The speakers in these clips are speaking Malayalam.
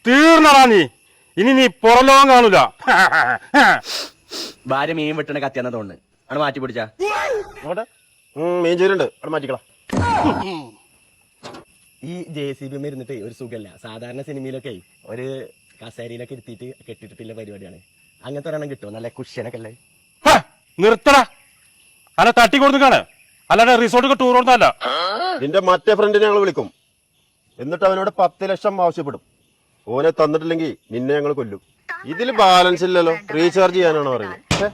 തീർന്നടാ നീ. ഇനി നീ പുറലോകം കാണൂല. ഭാര്യ മീൻ വെട്ടണ കത്തിയാന്ന തോന്നുന്നു. അവിടെ മാറ്റി പിടിച്ചാ മീൻ ചൂരുണ്ട്, അവിടെ മാറ്റിക്കളാ. ഈ JCB ഇരുന്നിട്ട് ഒരു സുഖല്ല. സാധാരണ സിനിമയിലൊക്കെ ഒരു കസേരയിലൊക്കെ ഇരുത്തിയിട്ട് കെട്ടിട്ടിട്ടുള്ള പരിപാടിയാണ്. അങ്ങനത്തെ ഒരെണ്ണം കിട്ടുമോ? നല്ല കുഷ്യനൊക്കെ അല്ലേ? നിർത്തടാ. അല്ല തട്ടി കൊടുക്കാണ്, അല്ലാതെ റിസോർട്ട് ടൂർ കൊടുത്തല്ല. നിന്റെ മറ്റേ ഫ്രണ്ടിനെ ഞങ്ങൾ വിളിക്കും. എന്നിട്ട് അവനോട് 10 ലക്ഷം ആവശ്യപ്പെടും. ഓനെ തന്നിട്ടില്ലെങ്കിൽ നിന്നെ ഞങ്ങൾ കൊല്ലും. ഇതിൽ ബാലൻസ് ഇല്ലല്ലോ. റീചാർജ് ചെയ്യാനാണോ പറയുന്നത്?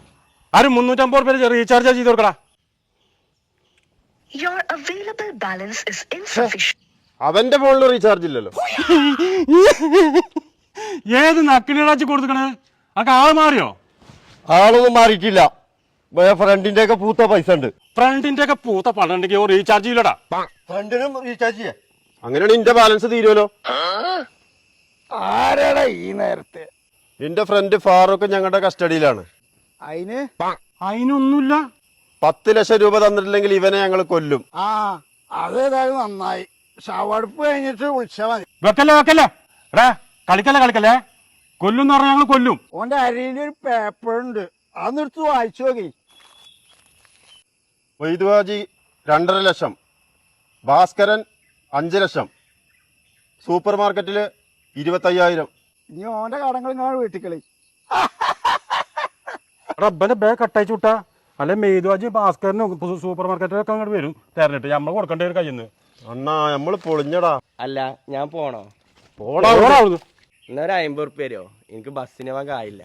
ആരും 350 രൂപ റീചാർജ് ചെയ്ത് കൊടുക്കടാ. അവന്റെ ഫോണിൽ റീചാർജ് ഇല്ലല്ലോ. ഏത് നക്കിനിടാച്ച് കൊടുക്കണേ? അതൊക്കെ ആള് മാറിയോ? ആളൊന്നും മാറിയിട്ടില്ല. ഫ്രണ്ടിന്റെ ഒക്കെ പൂത്ത പൈസ ഉണ്ട്. ഫ്രണ്ടിന്റെ ഒക്കെ പൂത്ത പണം ഉണ്ടെങ്കിൽ റീചാർജ് ചെയ്യില്ലടാ. ഫ്രണ്ടിനും റീചാർജ് ചെയ്യാം. അങ്ങനെയാണ് നിന്റെ ബാലൻസ് തീരുമല്ലോ. ആരാടാ ഈ നേരത്തെ? നിന്റെ ഫ്രണ്ട് ഫാറൂഖ് ഞങ്ങളുടെ കസ്റ്റഡിയിലാണ്. അതിനൊന്നുമില്ല. 10 ലക്ഷം രൂപ തന്നിട്ടില്ലെങ്കിൽ ഇവനെ ഞങ്ങൾ കൊല്ലും. ആ അതേതായാലും നന്നായി. ഷവടുപ്പ് കഴിഞ്ഞിട്ട് വിളിച്ചാ മതി. വെക്കല്ലേ എടാ, കളിക്കല്ലേ. കൊല്ലും പറഞ്ഞാൽ ഞങ്ങൾ കൊല്ലും. ഓന്റെ അരിയിലൊരു പേപ്പർ ഉണ്ട്, അതെടുത്ത് വായിച്ചു നോക്കി. വൈദ്വാജി 2.5 ലക്ഷം, ഭാസ്കരൻ 5 ലക്ഷം, സൂപ്പർ മാർക്കറ്റില് 25,000. ഇനി ഓന്റെ കടങ്ങൾ ഇങ്ങനെ വീട്ടിൽ കളി. റബ്ബന്റെ ബേ കട്ടയച്ചു വിട്ടാ. അല്ലെ മെയ്തുവാജി ഭാസ്കരനും സൂപ്പർ മാർക്കറ്റിലൊക്കെ അങ്ങോട്ട് വരും തെരഞ്ഞിട്ട് നമ്മൾ കൊടുക്കേണ്ട ഒരു കയ്യിൽ നിന്ന്. അണ്ണാ നമ്മള് പൊളിഞ്ഞടാ. അല്ല ഞാൻ പോണോ? പോടാ. എന്നാ ഒരു 50 ഉറുപ്പ്യ തരുമോ? എനിക്ക് ബസ്സിന് പോകാൻ ആയില്ല.